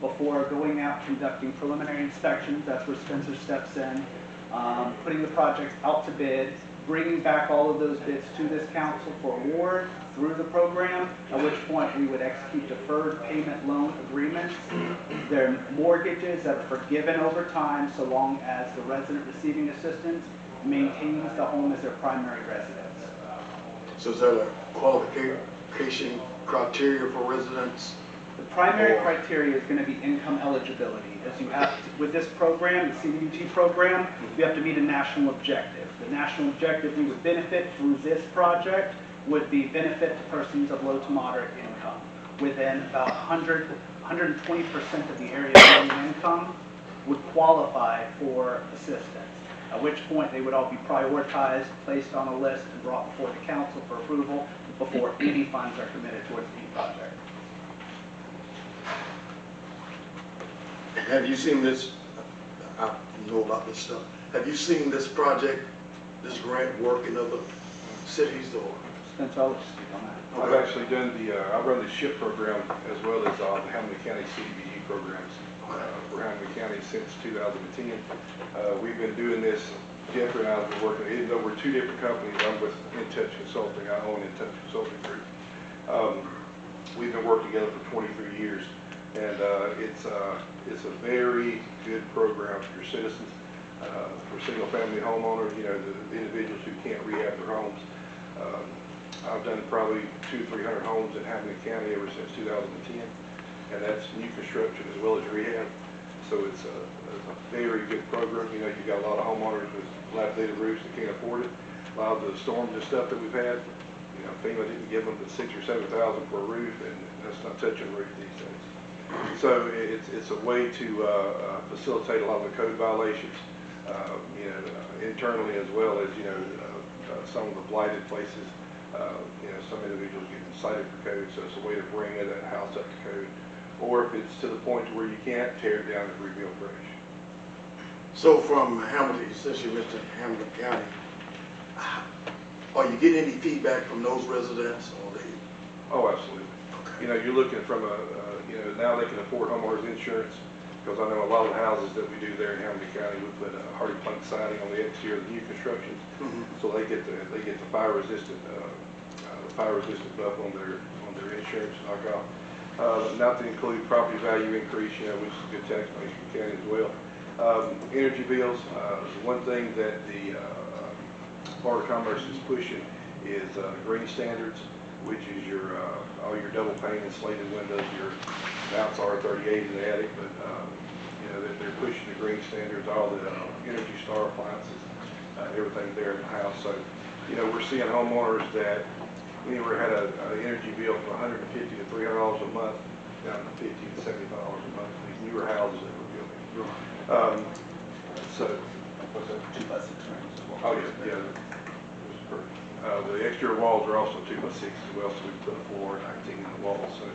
before going out conducting preliminary inspections. That's where Spencer steps in, putting the project out to bid, bringing back all of those bids to this council for award through the program, at which point we would execute deferred payment loan agreements. They're mortgages that are forgiven over time so long as the resident receiving assistance maintains the home as their primary residence. So is that a qualification criteria for residents? The primary criteria is going to be income eligibility. As you have to, with this program, the CDBG program, you have to meet a national objective. The national objective you would benefit through this project would be benefit to persons of low to moderate income. Within about 120% of the area median income would qualify for assistance, at which point they would all be prioritized, placed on a list, and brought before the council for approval before any funds are committed towards any project. Have you seen this? I know about this stuff. Have you seen this project, this grant work in other cities or? Spencer, I'll let you speak on that. I've actually done I run the SHIP program as well as the Hamilton County CDBG programs for Hamilton County since 2010. We've been doing this. Jeffrey and I have been working, even though we're two different companies. I'm with In Touch Consulting. I own In Touch Consulting Group. We've been working together for 23 years. And it's a very good program for your citizens, for single-family homeowners, you know, the individuals who can't rehab their homes. I've done probably 200 or 300 homes in Hamilton County ever since 2010, and that's new construction as well as rehab. So it's a very good program. You know, you've got a lot of homeowners with dilapidated roofs that can't afford it. A lot of the storms and stuff that we've had, you know, FEMA didn't give them but $6,000 or $7,000 for a roof, and that's not touching the roof these days. So it's a way to facilitate a lot of the code violations, you know, internally as well as, you know, some of the blighted places. You know, some individuals get cited for code, so it's a way to bring that house up to code. Or if it's to the point to where you can't, tear it down and rebuild fresh. So from Hamilton, since you mentioned Hamilton County, are you getting any feedback from those residents? Or they? Oh, absolutely. You know, you're looking from you know, now they can afford homeowners insurance, because I know a lot of the houses that we do there in Hamilton County, we put hardy plank siding on the exterior of the new constructions, so they get the fire resistant buff on their insurance knockoff. Not to include property value increase, you know, which is a good tax base for the county as well. Energy bills. One thing that the Florida Commerce is pushing is green standards, which is your all your double pane insulated windows, your mounts R38 in the attic, but you know they're pushing the green standards, all the Energy Star appliances, everything there in the house. So you know we're seeing homeowners that anywhere had an energy bill from $150 to $300 a month down to $50 to $75 a month. These newer houses that we're building. So what's that? 2x6 rooms as well. Oh yeah, yeah. The exterior walls are also 2x6 as well, so we put a floor 19 in the walls. So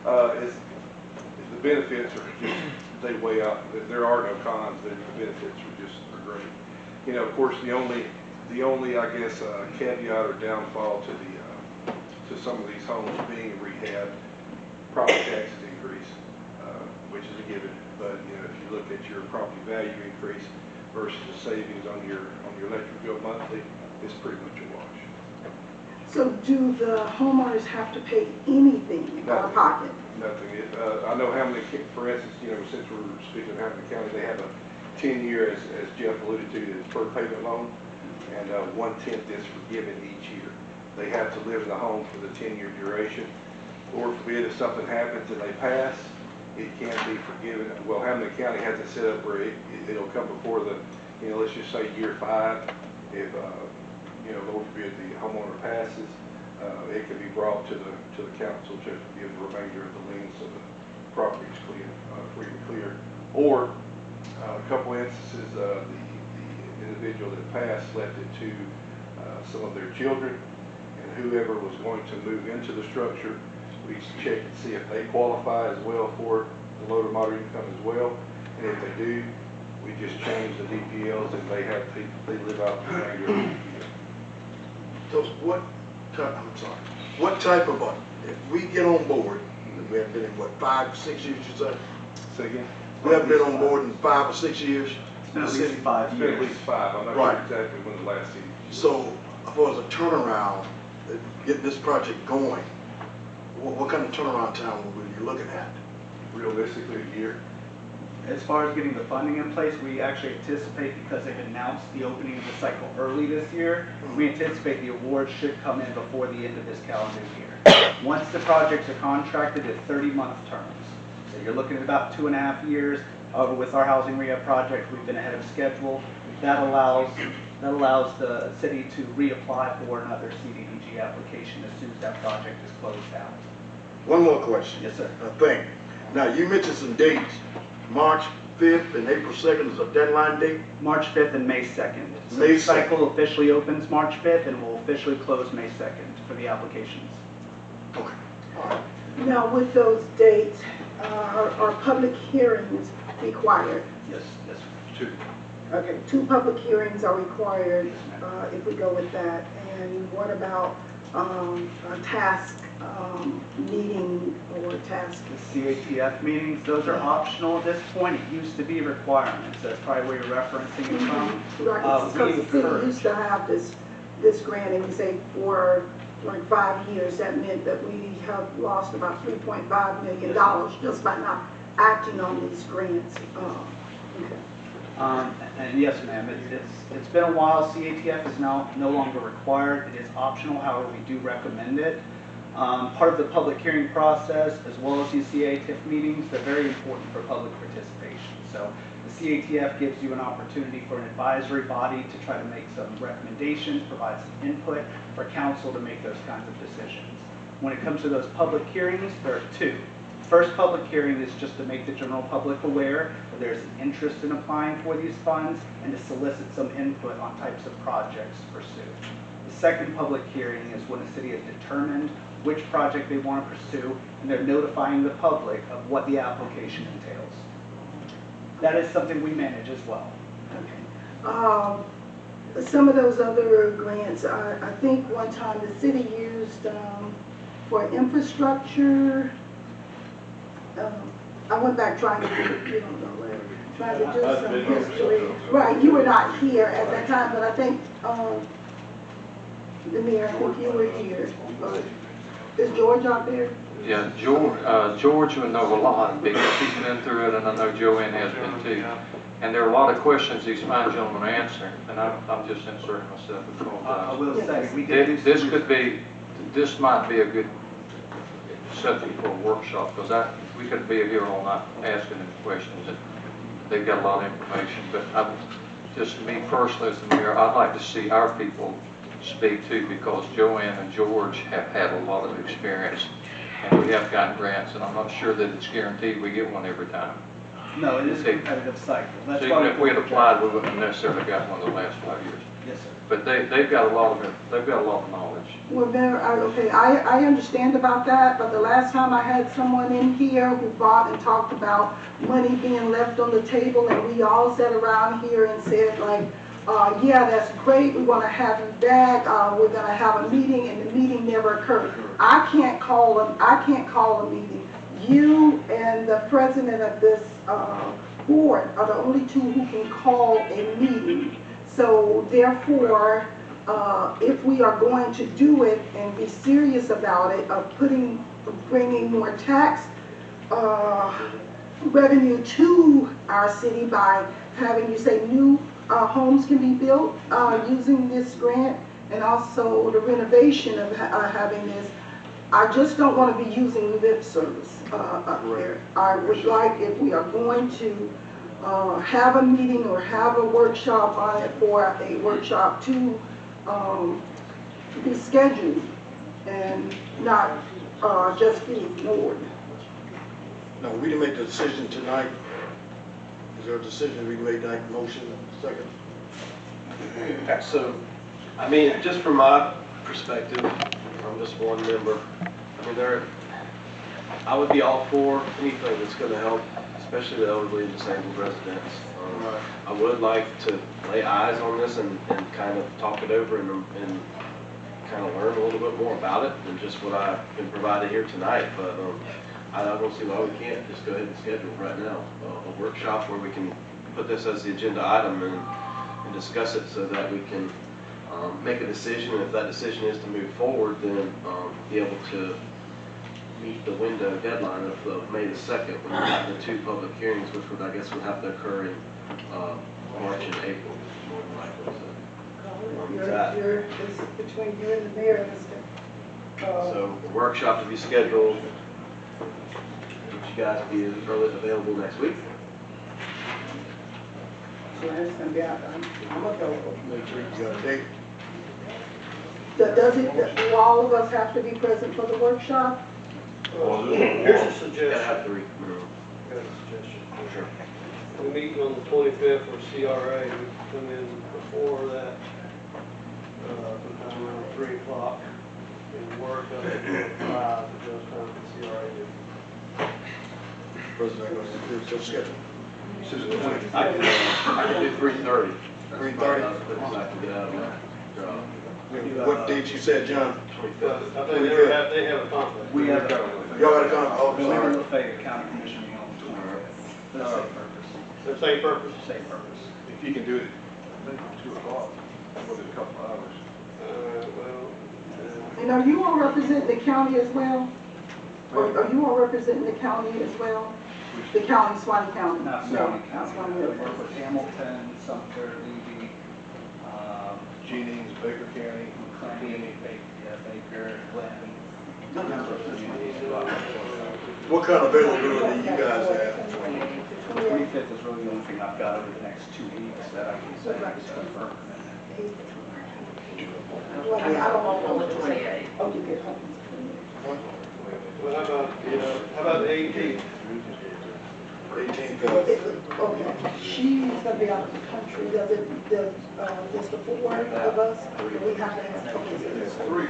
the benefits are just, they weigh out. There are no cons. The benefits are great. You know, of course, the only I guess caveat or downfall to some of these homes being rehab, property taxes increase, which is a given. But you know, if you look at your property value increase versus the savings on your electric bill monthly, it's pretty much a wash. So do the homeowners have to pay anything out of pocket? Nothing. I know Hamilton, for instance, you know, since we're speaking of Hamilton County, they have a 10-year, as Jeff alluded to, the deferred payment loan, and 1/10 is forgiven each year. They have to live in the home for the 10-year duration. Or forbid, if something happens and they pass, it can't be forgiven. Well, Hamilton County has it set up where it'll come before the, you know, let's just say year 5. If you know, Lord forbid, the homeowner passes, it can be brought to the council to forgive the remainder of the liens so the property is clear, free and clear. Or a couple instances, the individual that passed left it to some of their children, and whoever was going to move into the structure, we check and see if they qualify as well for the low to moderate income as well. And if they do, we just change the DPLs and they live out the remainder of the DPL. So what type of if we get on board, we have been in what, 5, 6 years you said? Say again? We haven't been on board in 5 or 6 years. It's been at The least city. 5 It's been at years. least 5. I'm not Right. sure exactly when the last CDBG. So, as far as a turnaround, getting this project going, what kind of turnaround time were you looking at? Realistically, a year. As far as getting the funding in place, we actually anticipate, because they've announced the opening of the cycle early this year, we anticipate the awards should come in before the end of this calendar year. Once the projects are contracted at 30-month terms. So you're looking at about 2.5 years. However, with our housing rehab project, we've been ahead of schedule. That allows the city to reapply for another CDBG application as soon as that project is closed out. One more question. Yes, sir. I think. Now, you mentioned some dates. March 5th and April 2nd is a deadline date? March 5th and May 2nd. So May the 2nd. cycle officially opens March 5th and will officially close May 2nd for the applications. Okay. All right. Now, with those dates, are public hearings required? Yes, yes. Two. Okay, 2 public hearings are required if we go with that. And what about a task meeting or task? The CATF meetings, those are optional at this point. It used to be requirements. That's probably where you're referencing it from. Right, We because the city encourage. used to have this grant, and we say for like 5 years, that meant that we have lost about $3.5 million just by not acting on these grants. Okay. And yes, ma'am, it's been a while. CATF is now no longer required. It is optional, however, we do recommend it. Part of the public hearing process, as well as these CATF meetings, they're very important for public participation. So the CATF gives you an opportunity for an advisory body to try to make some recommendations, provide some input for council to make those kinds of decisions. When it comes to those public hearings, there are 2. First public hearing is just to make the general public aware that there's an interest in applying for these funds and to solicit some input on types of projects to pursue. The second public hearing is when the city has determined which project they want to pursue, and they're notifying the public of what the application entails. That is something we manage as well. Okay. Some of those other grants, I think one time the city used for infrastructure. I went back trying to do, you don't know, trying to do some history. Right, you were not here at that time, but I think, the mayor, I think you were here. Is George out there? Yeah, George would know a lot because he's been through it, and I know Joanne has been too. And there are a lot of questions these fine gentlemen are answering, and I'm just inserting myself at all I times. will say, we did do This might be a good subject for a workshop, because we could be here all night asking them questions, and they've got a lot of information. But just me personally as the mayor, I'd like to see our people speak too, because Joanne and George have had a lot of experience, and we have gotten grants, and I'm not sure that it's guaranteed we get one every time. No, it is a competitive cycle. That's So why even if we had applied, we wouldn't have necessarily got one of the last 5 years. Yes, sir. But they've got a lot of knowledge. Well, Mayor, okay, I understand about that, but the last time I had someone in here who brought and talked about money being left on the table, and we all sat around here and said like, yeah, that's great, we want to have you back, we're going to have a meeting, and the meeting never occurred. I can't call a meeting. You and the president of this board are the only 2 who can call a meeting. So therefore, if we are going to do it and be serious about it, of bringing more tax revenue to our city by having, you say, new homes can be built using this grant, and also the renovation of having this, I just don't want to be using lip service up there. I would like, if we are going to have a meeting or have a workshop on it, for a workshop to be scheduled and not just be ignored. No, we didn't make the decision tonight. Is there a decision we made tonight, motion, second? So, I mean, just from my perspective, I'm just one member. I mean, I would be all for anything that's going to help, especially the elderly and disabled residents. I would like to lay eyes on this and kind of talk it over and kind of learn a little bit more about it than just what I've been provided here tonight. But I don't see why we can't just go ahead and schedule right now a workshop where we can put this as the agenda item and discuss it so that we can make a decision. And if that decision is to move forward, then be able to meet the window deadline of May the 2nd when we have the 2 public hearings, which would, I guess, would have to occur in March and April, more than likely. It's between you and the mayor, Mr. So the workshop to be scheduled, would you guys be available next week? So that's gonna be out, I'm available. Next week, you got a date? Do all of us have to be present for the workshop? Here's a Gotta suggestion. have 3 minimum. Got a suggestion. Sure. We're meeting on the 25th for CRA. We can come in before that, sometime around 3 o'clock and work up at 5 to just time for CRA. President, what's your schedule? I can do 3:30. 3:30? I can get out of my job. What date you said, John? 25th. I think they have a conflict. We have, Y'all gotta come, oh, we're in sorry. Lafayette County Commission meeting on the 25th. For the same purpose. The same purpose. Same purpose. If you can do it, maybe 2 o'clock, within a couple of hours. And are you all representing the county as well? Or are you all representing the county as well? The county, Swanee County? Not No, Swanee not County. Swanee. We work with Hamilton, Sumter, Levy, Jennings, Baker County. McLean, Baker, Glenn. A number of communities. What kind of availability you guys have? The 25th is really the only thing I've got over the next 2 weeks that I can say is confirmed. Well, yeah, I don't know. On the 28th. Oh, you get home. Well, how about the 18th? 18th, Okay, she's gonna be out of the country, does the 4 of us, do we have to have? Okay, so there's 3.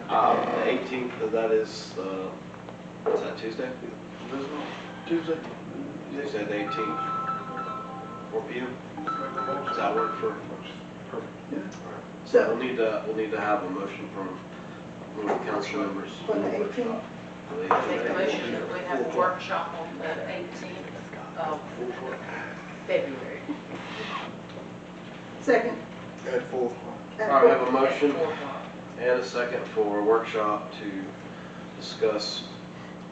The 18th, that is, what's that, Tuesday? Tuesday? Tuesday the 18th, 4 p.m. Does that work for? So, We'll need to have a motion from one of the council members. for the 18th, for the I make a 18th. motion that we have a workshop on the 18th of February. second. At 4. at All right, we have a motion At 4 o'clock. and a second for a workshop to discuss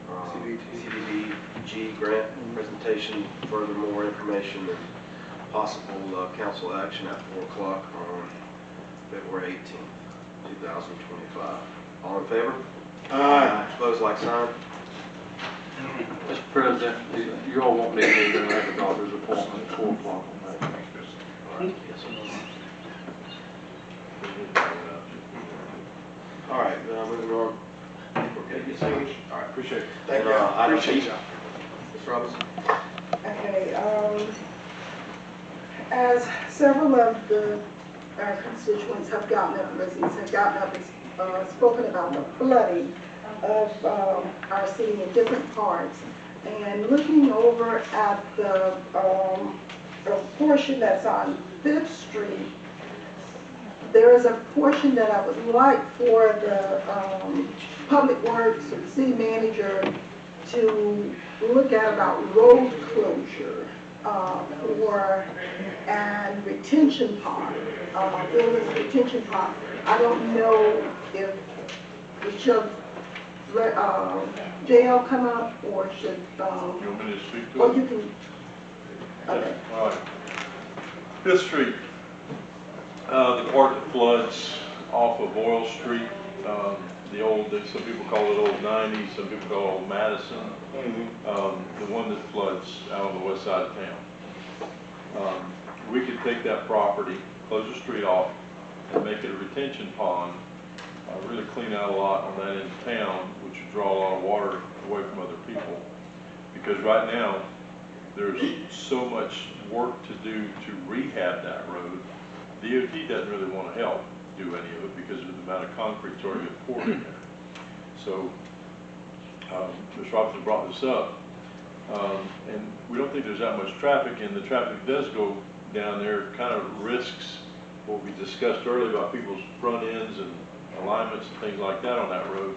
CDBG grant presentation, furthermore information and possible council action at 4 o'clock on February 18th, 2025. All in favor? Aye. Opposed, like sign? Mr. President, you all want me to be there at the doctor's appointment at 4 o'clock on that. All right, yes, sir. All right, moving on. I think we're good. All right, appreciate it. Thank And, you. item Appreciate B. y'all. Ms. Robinson? Okay, as several of our constituents have gotten up, residents have gotten up and spoken about the flooding of our city in different parts, and looking over at the portion that's on 5th Street, there is a portion that I would like for the Public Works or the city manager to look at about road closure and retention pond, building a retention pond. I don't know if we should let JL come up or should, You want me to speak to or it? you can, okay. All right. 5th Street, the part that floods off of Oil Street, the old, some people call it Old 90, some people call it Old Madison, the one that floods out on the west side of town. We could take that property, close the street off, and make it a retention pond, really clean out a lot on that end of town, which would draw a lot of water away from other people. Because right now, there's so much work to do to rehab that road. DOT doesn't really want to help do any of it because of the amount of concrete that's already been poured in there. So, Ms. Robinson brought this up, and we don't think there's that much traffic, and the traffic does go down there, kind of risks what we discussed earlier about people's front ends and alignments and things like that on that road.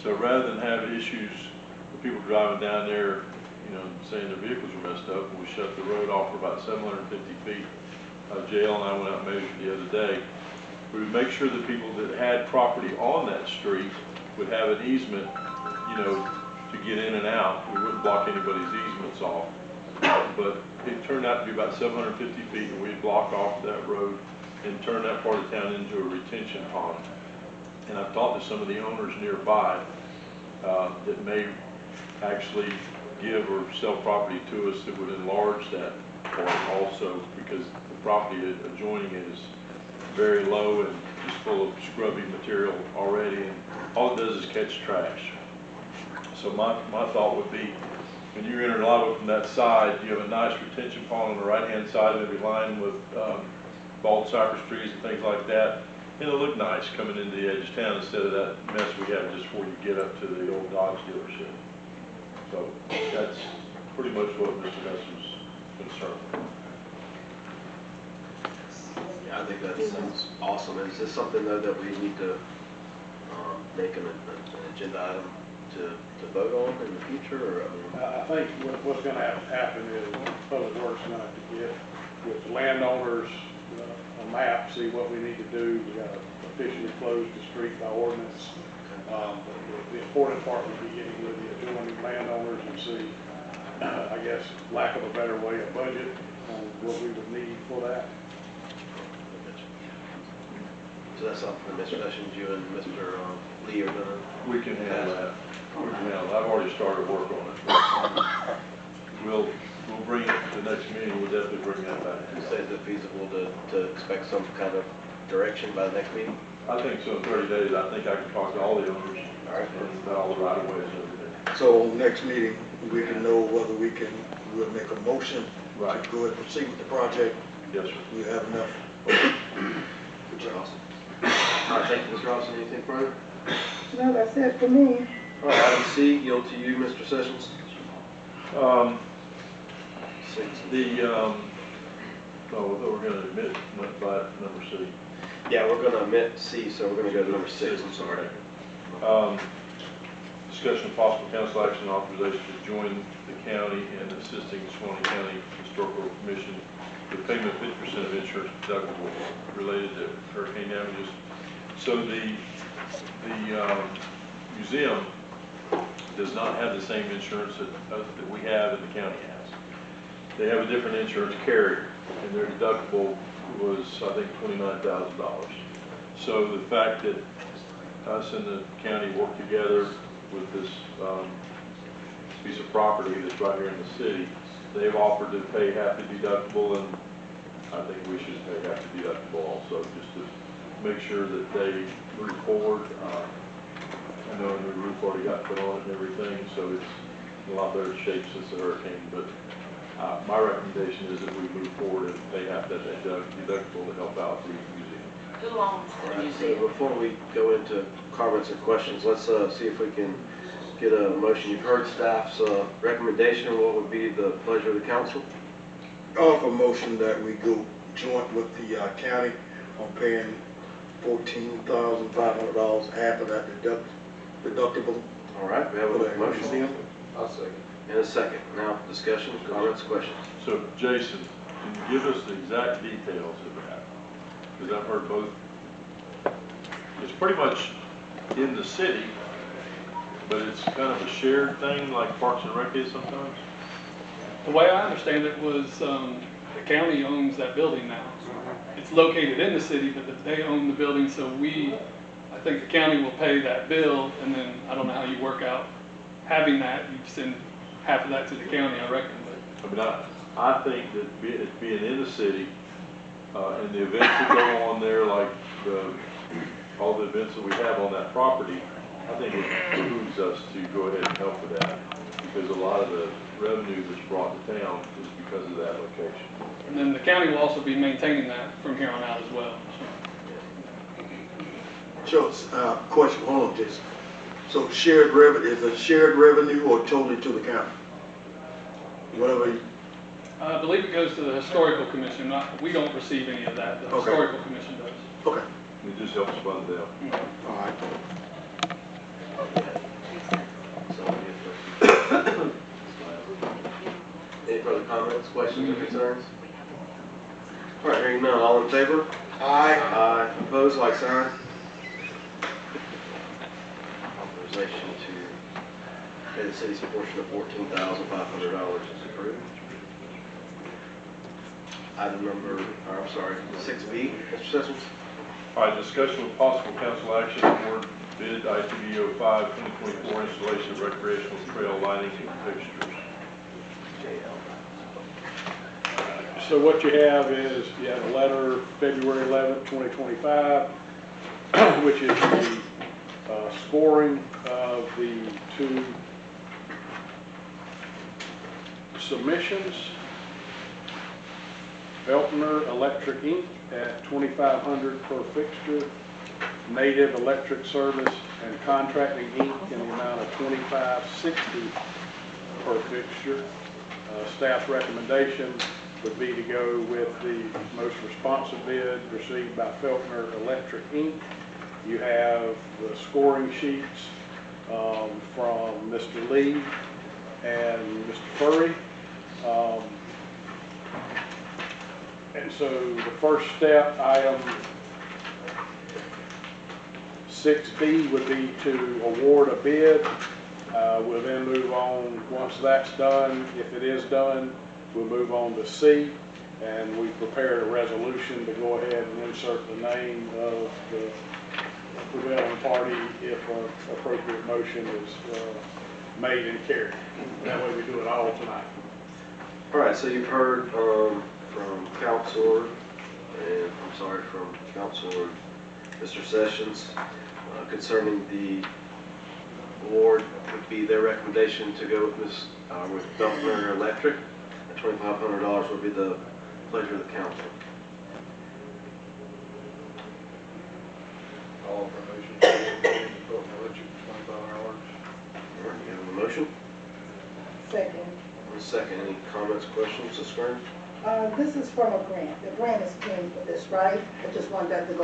So rather than have issues with people driving down there, you know, saying their vehicles are messed up, and we shut the road off for about 750 feet. JL and I went out and measured the other day. We would make sure that people that had property on that street would have an easement, you know, to get in and out. We wouldn't block anybody's easements off. But it turned out to be about 750 feet, and we'd block off that road and turn that part of town into a retention pond. And I've talked to some of the owners nearby that may actually give or sell property to us that would enlarge that part also, because the property adjoining it is very low and is full of scrubby material already, and all it does is catch trash. So my thought would be, when you enter Lava from that side, you have a nice retention pond on the right-hand side, maybe lined with bald cypress trees and things like that. And it'll look nice coming into the edge of town instead of that mess we have just before you get up to the old Dodge dealership. So that's pretty much what Mr. Messer's concerned with. Yeah, I think that sounds awesome. Is this something though that we need to make an agenda item to vote on in the future, or? I think what's going to happen is Public Works going to have to get with the landowners a map, see what we need to do. We got to officially close the street by ordinance. But the important part would be getting with the adjoining landowners and see, I guess, lack of a better way, a budget on what we would need for that. So that's something, Mr. Sessions, you and Mr. Lee are gonna. We can handle that. We can handle it. I've already started work on it. We'll bring it to the next meeting. We'll definitely bring that back. Say, is it feasible to expect some kind of direction by the next meeting? I think so. In 30 days, I think I can talk to all the owners. All right. And about all the right of ways and everything. So next meeting, we can know whether we'll make a motion Right. to go ahead and proceed with the project. Yes, sir. We have enough. Mr. Austin. All right, thank you, Mr. Austin. Anything further? No, that's it for me. All right, item C, yield to you, Mr. Sessions. We're going to admit by number C. Yeah, we're gonna omit C, so we're gonna go to number 6, I'm sorry. Discussion of possible council action authorization to join the county in assisting Swanee County Historical Commission with payment of 50% of insurance deductible related to hurricane damages. So the museum does not have the same insurance that we have and the county has. They have a different insurance carrier, and their deductible was, I think, $29,000. So the fact that us and the county work together with this piece of property that's right here in the city, they've offered to pay half the deductible, and I think we should pay half the deductible also, just to make sure that they move forward. I know a new roof already got put on it and everything, so it's in a lot better shape since the hurricane, but my recommendation is that we move forward and pay half that deductible to help out the museum. Who owns All the right, so museum? before we go into comments and questions, let's see if we can get a motion. You've heard staff's recommendation. What would be the pleasure of the council? Offer motion that we go joint with the county on paying $14,500, half of that deductible. All right, we have a motion. Museum. I'll second. And a second. Now, discussion, comments, questions. So Jason, can you give us the exact details of that? Because I've heard both. It's pretty much in the city, but it's kind of a shared thing like Parks and Rec is sometimes? The way I understand it was the county owns that building now. It's located in the city, but they own the building, so I think the county will pay that bill, and then I don't know how you work out having that. You send half of that to the county, I reckon. But I mean, I think that it being in the city, and the events that go on there, like all the events that we have on that property, I think it behooves us to go ahead and help with that, because a lot of the revenue that's brought to town is because of that location. and then the county will also be maintaining that from here on out as well. So, question, hold on, Jason. So shared revenue, is it shared revenue or totally to the county? Whatever you. I believe it goes to the historical commission. We don't receive any of that. The Okay. historical commission does. Okay. It just helps fund them. All right. comments, questions, or concerns? All right, hearing none, all in favor? Aye. Aye. Opposed, like sign. Authorization to pay the city's portion of $14,500 is approved. Item number, or I'm sorry, 6B, Mr. Sessions. All right, discussion with possible council action, award bid ITBO 5 2024 installation of recreational trail lighting and fixtures. So what you have is, you have a letter, February 11th, 2025, which is the scoring of the two submissions. Feltner Electric Inc. at $2,500 per fixture. Native Electric Service and Contracting Inc. in the amount of $2,560 per fixture. Staff's recommendation would be to go with the most responsive bid received by Feltner Electric Inc. You have the scoring sheets from Mr. Lee and Mr. Furry. And so the first step, item 6B would be to award a bid. We'll then move on, once that's done, if it is done, we'll move on to C, and we prepared a resolution to go ahead and insert the name of the prevailing party if an appropriate motion is made and carried. That way we do it all tonight. All right, so you've heard from Counselor, and I'm sorry, from Counselor Mr. Sessions concerning the award. Would be their recommendation to go with Feltner Electric. At $2,500 would be the pleasure of the council. All information, Electric, $2,500. All right, you have a motion? Second. One second. Any comments, questions, Ms. Kern? This is from a grant. The grant is paying for this, right? I just want that to go